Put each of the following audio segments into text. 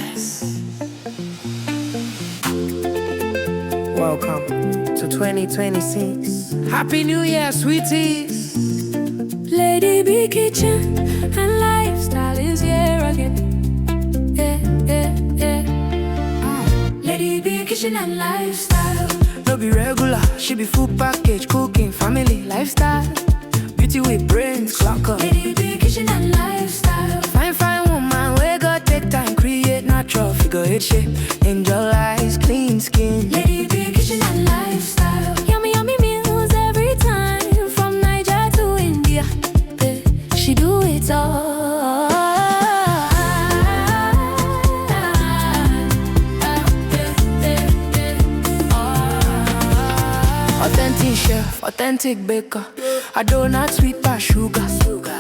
Yes. Welcome to 2026. Happy New Year, sweeties. Lady B Kitchen and lifestyle is here again. Yeah, yeah, yeah. Lady B Kitchen and lifestyle. No be regular, she be full package, cooking, family, lifestyle. Beauty with brains, clock up. Lady B Kitchen and lifestyle. Fine, fine woman, we got take time, create natural figure eight shape. Angel eyes, clean skin. Lady B Kitchen and lifestyle. Yummy, yummy meals every time, from Niger to India. Yeah, she do it all. Authentic chef, authentic baker. A donut sweet past sugar.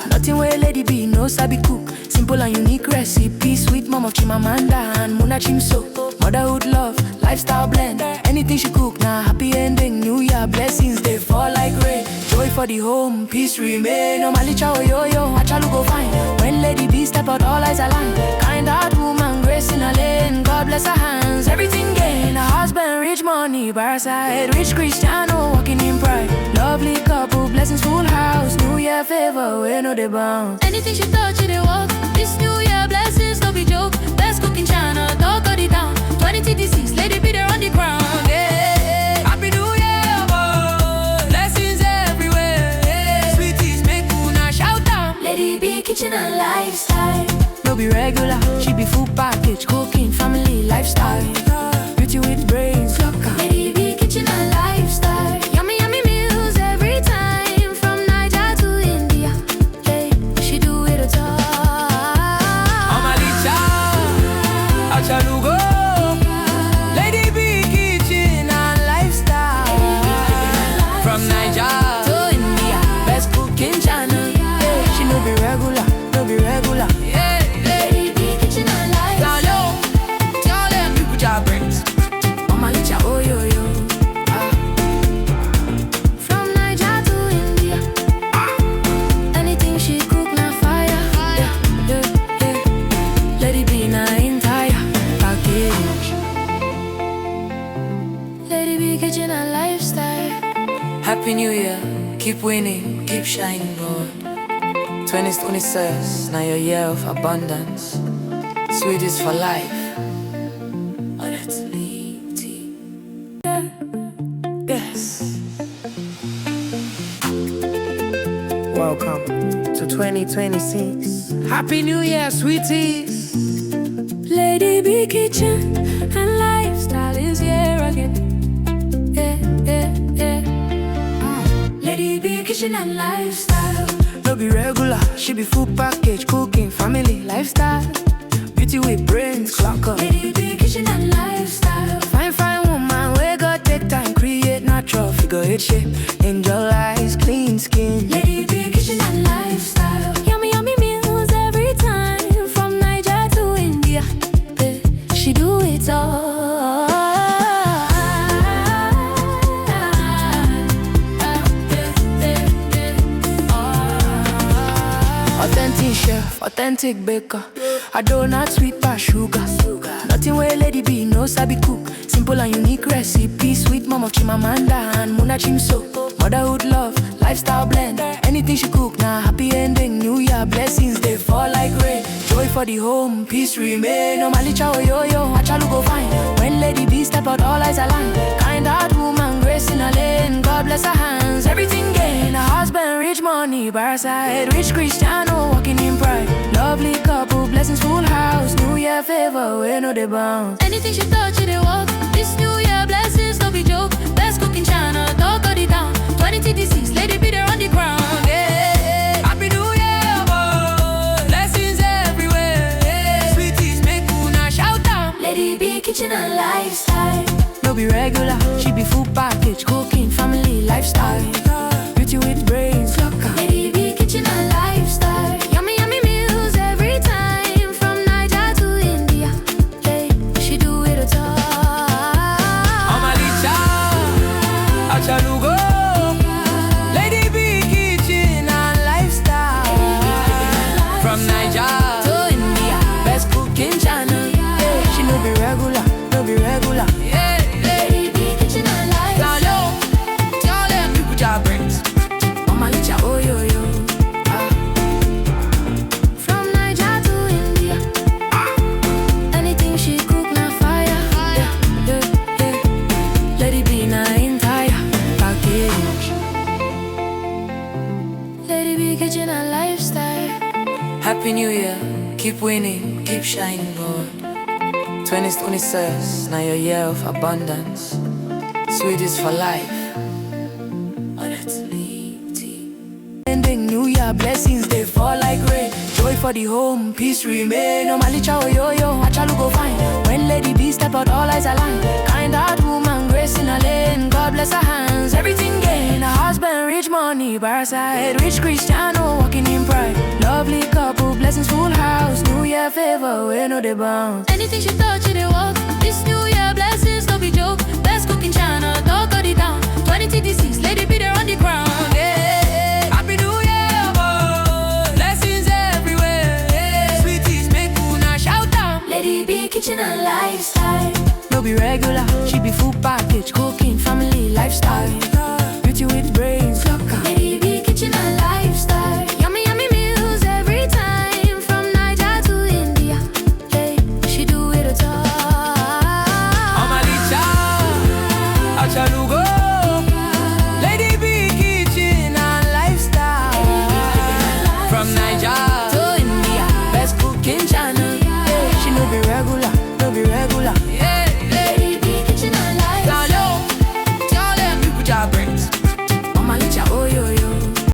Nothing where Lady B no sabi cook. Simple and unique recipe. Sweet mom of Chimamanda and Muna Chimso. Motherhood love, lifestyle blend. Anything she cook, now happy ending. New Year blessings, they fall like rain. Joy for the home, peace remain. Normally chow yo-yo, achalu go fine. When Lady B step out, all eyes align. Kind heart woman, grace in her lane. God bless her hands, everything gain. Her husband, rich money, bar side. Rich Cristiano, walking in pride. Lovely couple, blessings full house. New Year favor, we know they bounce. Anything she touch, it they walk. This New Year blessings, no be joke. Best cooking channel, talk of the town. 2026, Lady B there on the ground. Yeah. Happy New Year, boy. Blessings everywhere. Yeah. Sweeties, make una shout out. Lady B Kitchen and lifestyle. No be regular, she be full package, cooking, family, lifestyle. Beauty with brains, clock up. Lady B Kitchen and lifestyle. Yummy, yummy meals every time, from Niger to India. Hey, she do it all. Omalicha, Achalugo. Lady B Kitchen and lifestyle. From Niger to India, best cooking channel. Yeah, she no be regular, no be regular. Yeah. Lady B Kitchen and lifestyle. Tell them people job brains. Omalicha, oh yo yo. From Niger to India. Anything she cook, na fire. Yeah, yeah, yeah. Lady B na entire package. Lady B Kitchen and lifestyle. Happy New Year, keep winning, keep shining, boy. 2026, now your year of abundance. Sweetest for life. Oh, that's Lady. Yes. Welcome to 2026. Happy New Year, sweeties. Lady B Kitchen and lifestyle is here again. Yeah, yeah, yeah. Lady B Kitchen and lifestyle. No be regular, she be full package, cooking, family, lifestyle. Beauty with brains, clock up. Lady B Kitchen and lifestyle. Fine, fine woman, we got take time, create natural figure eight shape. Angel eyes, clean skin. Lady B Kitchen and lifestyle. Yummy, yummy meals every time, from Niger to India. Yeah, she do it all. Authentic chef, authentic baker. A donut sweet past sugar. Nothing where Lady B no sabi cook. Simple and unique recipe. Sweet mom of Chimamanda and Muna Chimso. Motherhood love, lifestyle blend. Anything she cook, now happy ending. New Year blessings, they fall like rain. Joy for the home, peace remain. Normally chow yo-yo, achalu go fine. When Lady B step out, all eyes align. Kind heart woman, grace in her lane. God bless her hands, everything gain. Her husband, rich money, bar side. Rich Cristiano, walking in pride. Lovely couple, blessings full house. New Year favor, we know they bounce. Anything she touch, it they walk. This New Year blessings, no be joke. Best cooking channel, talk of the town. 2026, Lady B there on the ground. Yeah. Happy New Year, boy. Blessings everywhere. Yeah. Sweeties, make una shout out. Lady B Kitchen and lifestyle. No be regular, she be full package, cooking, family, lifestyle. Beauty with brains, clock up. Lady B Kitchen and lifestyle. Yummy, yummy meals every time, from Niger to India. Hey, she do it all. Omalicha, Achalugo. Lady B Kitchen and lifestyle. From Niger to India, best cooking channel. Yeah. No be regular, no be regular. Yeah, Lady B, kitchen and lifestyle. Down low, tell them people job brains. Mama licha, oh yo yo. From Niger to India, anything she cook na fire. Yeah, yeah, yeah. Lady B na entire package. Lady B, kitchen and lifestyle. Happy New Year, keep winning, keep shining, God. 2026, now your year of abundance. Sweet is for life. Ending New Year, blessings they fall like rain. Joy for the home, peace remain. No malicha oh yo yo, achalu go fine. When Lady B step out, all eyes align. Kind heart woman, grace in a lane. God bless her hands, everything gain. A husband, rich money, bar side. Rich Cristiano, walking in pride. Lovely couple, blessings full house. New Year favor, we know the bounds. Anything she touch, it walk. This New Year blessings, no be joke. Best cook in China, dog got it down. 2026, Lady B there on the ground. Yeah. Happy New Year, boy. Blessings everywhere. Yeah. Sweeties, make una shout out. Lady B, kitchen and lifestyle. No be regular, she be full package. Cooking, family, lifestyle. Beauty with brains, locker. Lady